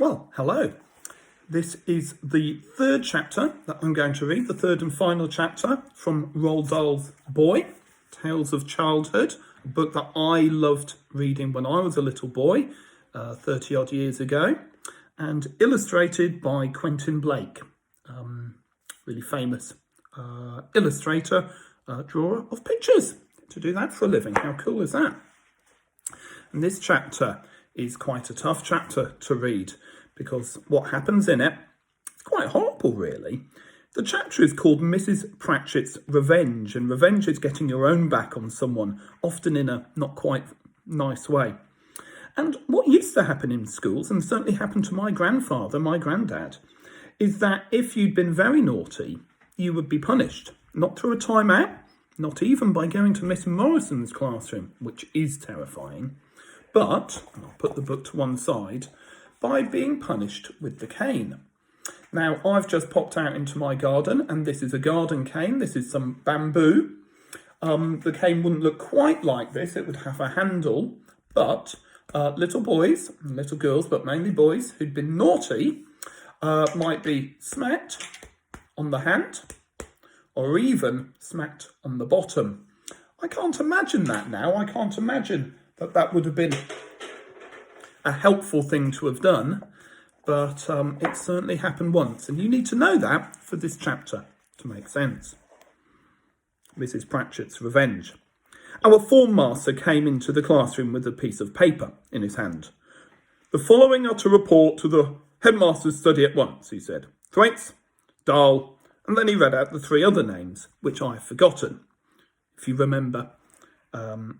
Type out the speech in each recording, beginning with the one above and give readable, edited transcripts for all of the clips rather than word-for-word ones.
Well, hello. This is the third chapter that I'm going to read, the third and final chapter from Roald Dahl's Boy, Tales of Childhood, a book that I loved reading when I was a little boy, 30 odd years ago, and illustrated by Quentin Blake, really famous illustrator, drawer of pictures, to do that for a living. How cool is that? And this chapter is quite a tough chapter to read because what happens in it is quite horrible, really. The chapter is called Mrs. Pratchett's Revenge, and revenge is getting your own back on someone, often in a not quite nice way. And what used to happen in schools, and certainly happened to my grandfather, my granddad, is that if you'd been very naughty, you would be punished. Not through a timeout, not even by going to Miss Morrison's classroom, which is terrifying, but, and I'll put the book to one side, by being punished with the cane. Now, I've just popped out into my garden, and this is a garden cane. This is some bamboo. The cane wouldn't look quite like this. It would have a handle, but little boys, and little girls, but mainly boys, who'd been naughty, might be smacked on the hand, or even smacked on the bottom. I can't imagine that now. I can't imagine that would have been a helpful thing to have done, but it certainly happened once, and you need to know that for this chapter to make sense. Mrs. Pratchett's Revenge. Our form master came into the classroom with a piece of paper in his hand. "The following are to report to the headmaster's study at once," he said. "Thwaites, Dahl," and then he read out the three other names, which I have forgotten. If you remember,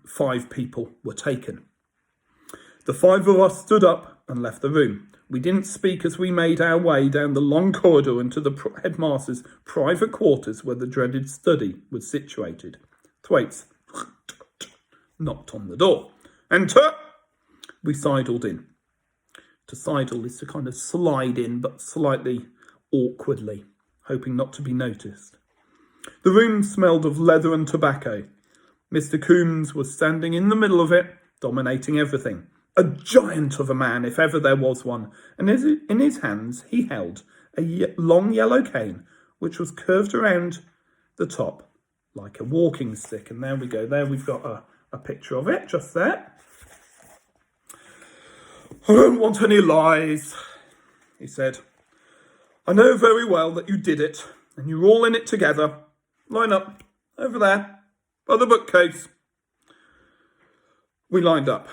5 people were taken. The 5 of us stood up and left the room. We didn't speak as we made our way down the long corridor into the headmaster's private quarters where the dreaded study was situated. Thwaites knocked on the door. "Enter!" We sidled in. To sidle is to kind of slide in, but slightly awkwardly, hoping not to be noticed. The room smelled of leather and tobacco. Mr. Coombs was standing in the middle of it, dominating everything. A giant of a man, if ever there was one, and in his hands he held a long yellow cane, which was curved around the top like a walking stick. And there we go. There we've got a picture of it, just there. "I don't want any lies," he said. "I know very well that you did it, and you're all in it together. Line up, over there, by the bookcase." We lined up.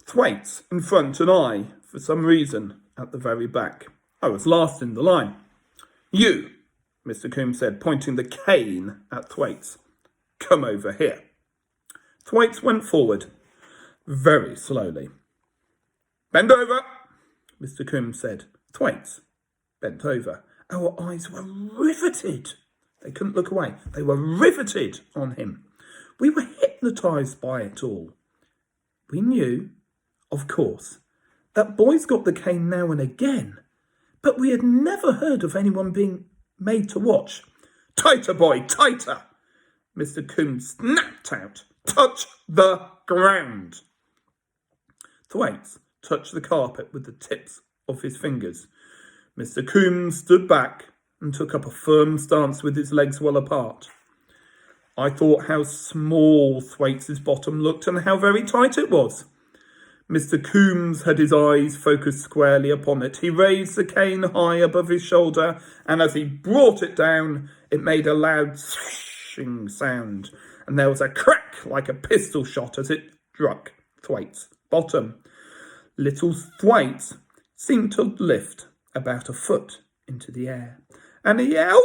Thwaites in front and I, for some reason, at the very back. I was last in the line. "You," Mr. Coombs said, pointing the cane at Thwaites. "Come over here." Thwaites went forward, very slowly. "Bend over," Mr. Coombs said. Thwaites bent over. Our eyes were riveted. They couldn't look away. They were riveted on him. We were hypnotised by it all. We knew, of course, that boys got the cane now and again, but we had never heard of anyone being made to watch. "Tighter, boy, tighter!" Mr. Coombs snapped out. "Touch the ground!" Thwaites touched the carpet with the tips of his fingers. Mr. Coombs stood back and took up a firm stance with his legs well apart. I thought how small Thwaites' bottom looked and how very tight it was. Mr. Coombs had his eyes focused squarely upon it. He raised the cane high above his shoulder, and as he brought it down, it made a loud swishing sound, and there was a crack like a pistol shot as it struck Thwaites' bottom. Little Thwaites seemed to lift about a foot into the air, and he yelled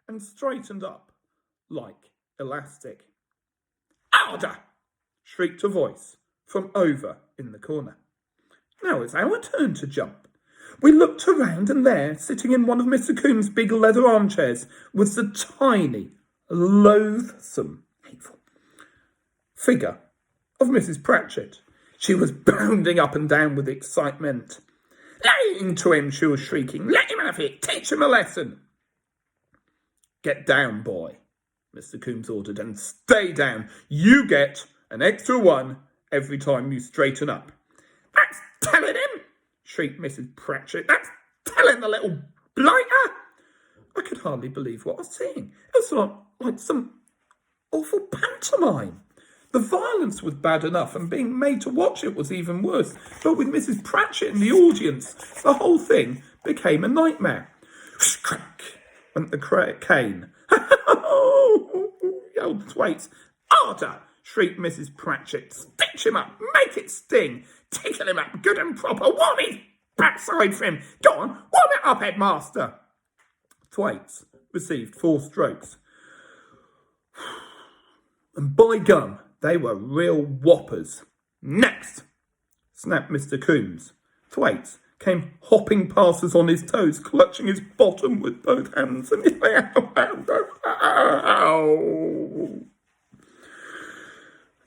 and straightened up like elastic. "Harder!" shrieked a voice from over in the corner. Now it's our turn to jump. We looked around, and there, sitting in one of Mr. Coombs' big leather armchairs, was the tiny, loathsome, hateful figure of Mrs. Pratchett. She was bounding up and down with excitement. "Lying to him," she was shrieking. "Let him have it. Teach him a lesson." "Get down, boy," Mr. Coombs ordered, "and stay down. You get an extra 1 every time you straighten up." Telling him? Shrieked Mrs. Pratchett. That's telling the little blighter. I could hardly believe what I was seeing. It was like some awful pantomime. The violence was bad enough, and being made to watch it was even worse. But with Mrs. Pratchett in the audience, the whole thing became a nightmare. Crack went the cane. Yelled the Thwaites. Harder! Shrieked Mrs. Pratchett. Stitch him up, make it sting. Tickle him up good and proper. Warm his backside for him. Go on, warm it up, headmaster. Thwaites received 4 strokes. And by gum, they were real whoppers. Next, snapped Mr. Coombs. Thwaites came hopping past us on his toes, clutching his bottom with both hands, and he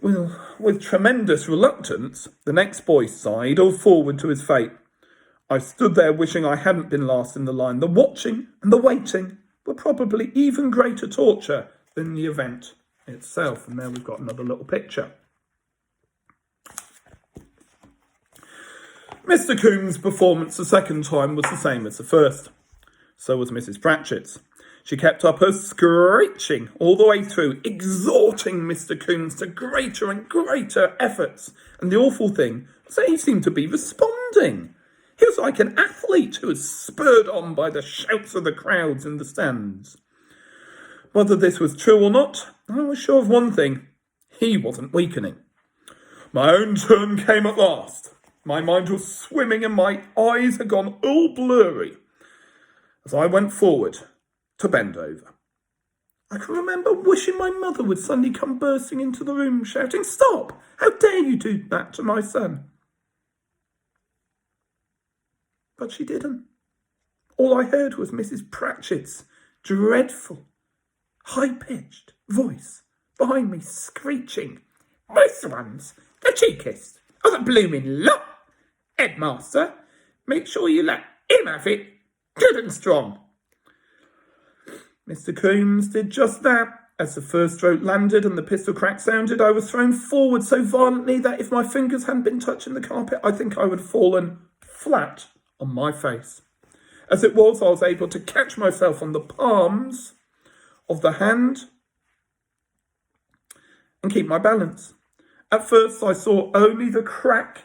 Well, with tremendous reluctance, the next boy sidled forward to his fate. I stood there wishing I hadn't been last in the line. The watching and the waiting were probably even greater torture than the event itself. And there we've got another little picture. Mr. Coombs' performance the second time was the same as the first. So was Mrs. Pratchett's. She kept up her screeching all the way through, exhorting Mr. Coombs to greater and greater efforts. And the awful thing was that he seemed to be responding. He was like an athlete who was spurred on by the shouts of the crowds in the stands. Whether this was true or not, I was sure of one thing. He wasn't weakening. My own turn came at last. My mind was swimming and my eyes had gone all blurry as I went forward to bend over. I can remember wishing my mother would suddenly come bursting into the room, shouting, "Stop! How dare you do that to my son?" But she didn't. All I heard was Mrs. Pratchett's dreadful, high-pitched voice behind me screeching, "This one's the cheekiest of the blooming lot. Headmaster, make sure you let him have it good and strong." Mr. Coombs did just that. As the first stroke landed and the pistol crack sounded, I was thrown forward so violently that if my fingers hadn't been touching the carpet, I think I would have fallen flat on my face. As it was, I was able to catch myself on the palms of the hand and keep my balance. At first, I saw only the crack.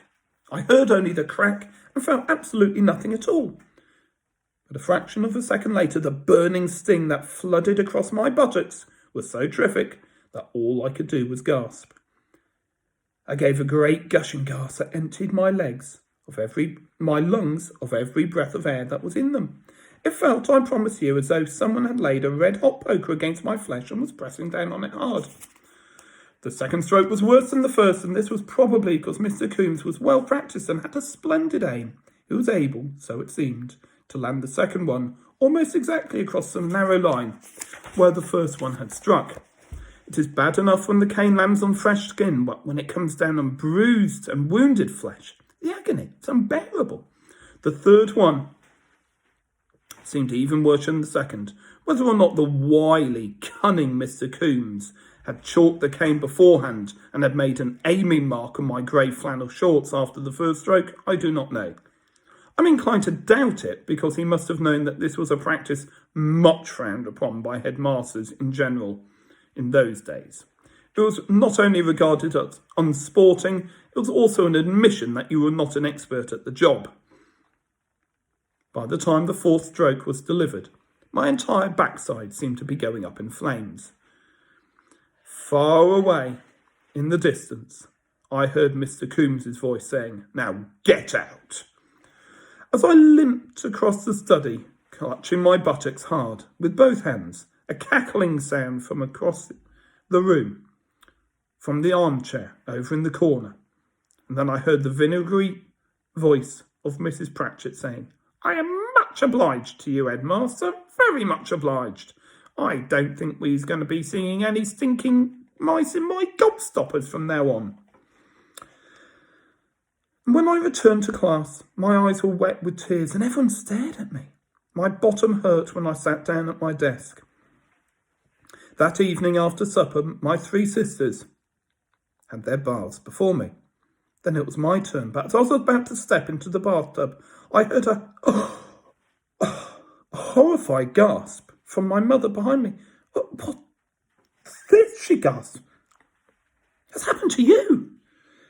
I heard only the crack and felt absolutely nothing at all. But a fraction of a second later, the burning sting that flooded across my buttocks was so terrific that all I could do was gasp. I gave a great gushing gasp that emptied my lungs of every breath of air that was in them. It felt, I promise you, as though someone had laid a red-hot poker against my flesh and was pressing down on it hard. The second stroke was worse than the first, and this was probably because Mr. Coombs was well practised and had a splendid aim. He was able, so it seemed, to land the second one almost exactly across the narrow line where the first one had struck. It is bad enough when the cane lands on fresh skin, but when it comes down on bruised and wounded flesh, the agony is unbearable. The third one seemed even worse than the second. Whether or not the wily, cunning Mr. Coombs had chalked the cane beforehand and had made an aiming mark on my grey flannel shorts after the first stroke, I do not know. I'm inclined to doubt it because he must have known that this was a practice much frowned upon by headmasters in general in those days. It was not only regarded as unsporting, it was also an admission that you were not an expert at the job. By the time the fourth stroke was delivered, my entire backside seemed to be going up in flames. Far away, in the distance, I heard Mr. Coombs' voice saying, "Now get out." As I limped across the study, clutching my buttocks hard with both hands, a cackling sound from across the room, from the armchair over in the corner, and then I heard the vinegary voice of Mrs. Pratchett saying, "I am much obliged to you, Headmaster, very much obliged. I don't think we's going to be seeing any stinking mice in my gobstoppers from now on." When I returned to class, my eyes were wet with tears and everyone stared at me. My bottom hurt when I sat down at my desk. That evening after supper, my 3 sisters had their baths before me. Then it was my turn, but as I was about to step into the bathtub, I heard a horrified gasp from my mother behind me. What's this? She gasped. What's happened to you?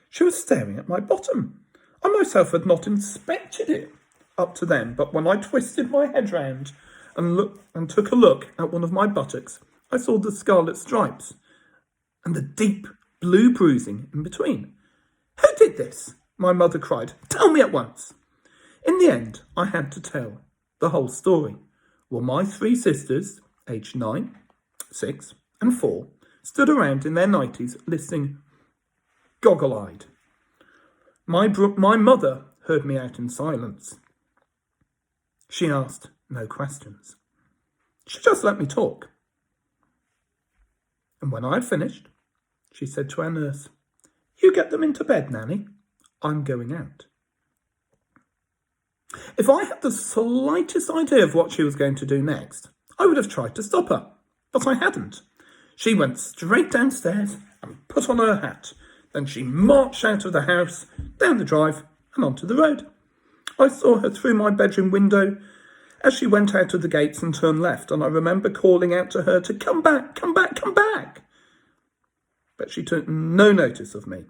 She was staring at my bottom. I myself had not inspected it up to then, but when I twisted my head round and took a look at one of my buttocks, I saw the scarlet stripes and the deep blue bruising in between. Who did this? My mother cried. Tell me at once. In the end, I had to tell the whole story. Well, my 3 sisters, aged 9, 6 and 4, stood around in their 90s listening goggle-eyed. My mother heard me out in silence. She asked no questions. She just let me talk. And when I had finished, she said to our nurse, You get them into bed, Nanny. I'm going out. If I had the slightest idea of what she was going to do next, I would have tried to stop her, but I hadn't. She went straight downstairs and put on her hat. Then she marched out of the house, down the drive and onto the road. I saw her through my bedroom window as she went out of the gates and turned left, and I remember calling out to her to come back, come back, come back. But she took no notice of me.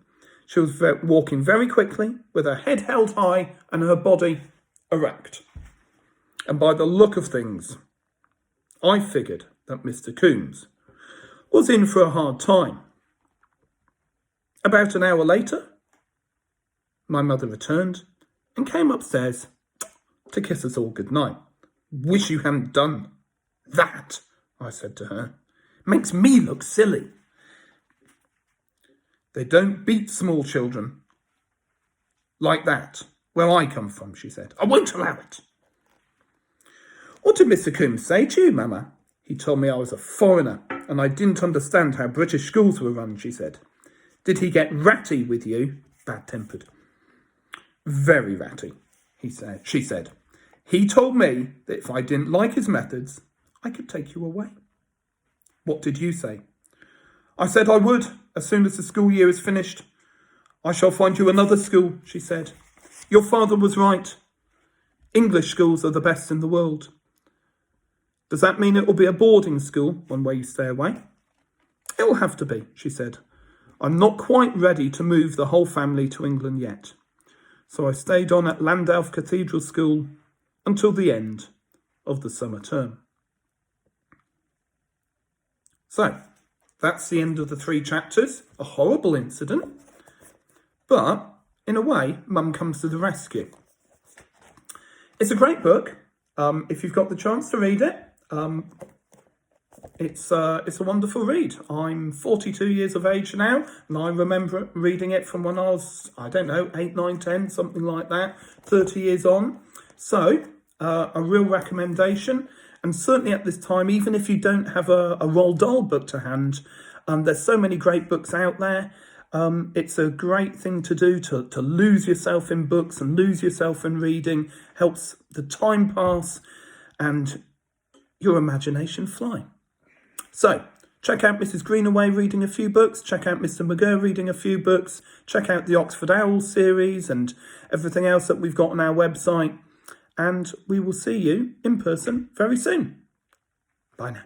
She was walking very quickly, with her head held high and her body erect. And by the look of things, I figured that Mr. Coombs was in for a hard time. About an hour later, my mother returned and came upstairs to kiss us all goodnight. Wish you hadn't done that, I said to her. Makes me look silly. They don't beat small children like that where I come from, she said. I won't allow it. What did Mr. Coombs say to you, Mama? He told me I was a foreigner and I didn't understand how British schools were run, she said. Did he get ratty with you? Bad-tempered. Very ratty, she said. He told me that if I didn't like his methods, I could take you away. What did you say? I said I would, as soon as the school year is finished. I shall find you another school, she said. Your father was right. English schools are the best in the world. Does that mean it will be a boarding school, one where you stay away? It will have to be, she said. I'm not quite ready to move the whole family to England yet. So I stayed on at Llandaff Cathedral School until the end of the summer term. So, that's the end of the 3 chapters. A horrible incident. But, in a way, Mum comes to the rescue. It's a great book. If you've got the chance to read it, it's a wonderful read. I'm 42 years of age now, and I remember reading it from when I was, 8, 9, 10, something like that, 30 years on. So, a real recommendation. And certainly at this time, even if you don't have a Roald Dahl book to hand, there's so many great books out there. It's a great thing to do, to lose yourself in books and lose yourself in reading. Helps the time pass and your imagination fly. So, check out Mrs. Greenaway reading a few books. Check out Mr. McGurr reading a few books. Check out the Oxford Owls series and everything else that we've got on our website. And we will see you in person very soon. Bye now.